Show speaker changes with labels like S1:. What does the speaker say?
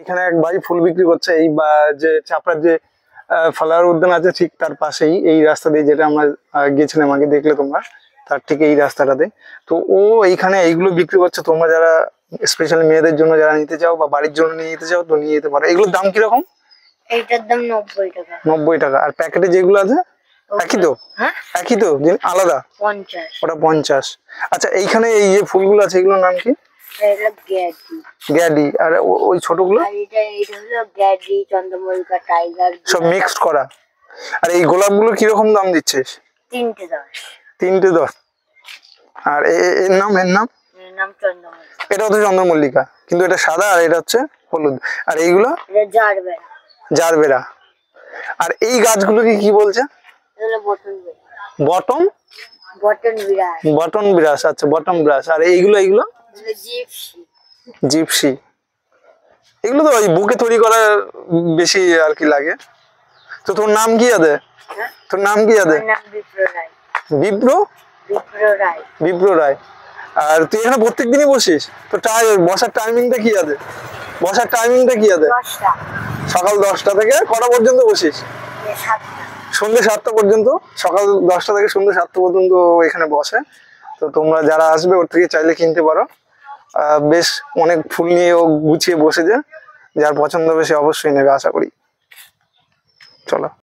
S1: এখানে এক ভাই ফুল বিক্রি করছে এই যে চাপড়ার যে ফ্লাওয়ার উদ্যান আছে ঠিক তার পাশেই এই রাস্তা দিয়ে, যেটা আমরা গেছিলাম আগে, দেখলে তোমরা, তার ঠিক এই রাস্তাটাতে। তো ও এইখানে এইগুলো বিক্রি করছে। তোমরা যারা স্পেশালি মেয়েদের জন্য যারা নিতে চাও বা বাড়ির জন্য নিয়ে যেতে চাও তো নিয়ে যেতে পারো। এগুলোর দাম কিরকম?
S2: এইটার দাম 90 টাকা।
S1: 90 টাকা। আর প্যাকেটে যেগুলো আছে একই তো?
S2: হ্যাঁ
S1: একই তো, আলাদা?
S2: 50।
S1: ওটা 50। আচ্ছা, এইখানে এই যে ফুলগুলো আছে এগুলোর নাম কি?
S2: এটা গ্যাডি।
S1: গ্যাডি। আর ওই ছোটগুলো?
S2: আর এটা হলো গ্যাডি, চন্দ্রমল্লিকা, টাইগার,
S1: সব মিক্সড করা। আর এই গোলাপগুলো কিরকম দাম দিচ্ছিস?
S2: 3টে 10।
S1: 3টে 10। আর এর নাম
S2: চন্দ্রমল্লিকা।
S1: এটা হচ্ছে চন্দ্রমল্লিকা, কিন্তু এটা সাদা আর এটা হচ্ছে হলুদ। আর এইগুলো
S2: এটা জারবেরা।
S1: জারবেরা। আর এই গাছগুলোকে কি বলছে?
S2: এগুলো বটন বিরাস।
S1: বটন?
S2: বটন বিরাস।
S1: বটন বিরাস। আচ্ছা, বটন বিরাস। আর এইগুলো
S2: জিপসি।
S1: জিপসি। এগুলো তো ওই বুকে তৈরি করা বেশি আর কি লাগে। তো তোর নাম কি আছে? তোর নাম কি আছে? বিপ্র? বিপ্র রায়। আর তুই এখানে প্রত্যেক দিনই বসিস? তো বসার টাইমিংটা কি আছে? সকাল 10টা থেকে কটা পর্যন্ত বসিস? সন্ধ্যে 7টা পর্যন্ত। সকাল 10টা থেকে সন্ধ্যে 7টা পর্যন্ত এখানে বসে। তো তোমরা যারা আসবে ওর থেকে চাইলে কিনতে পারো। বেশ অনেক ফুল নিয়ে ও গুছিয়ে বসেছে। যার পছন্দ হবে সে অবশ্যই নেবে, আশা করি। চলো।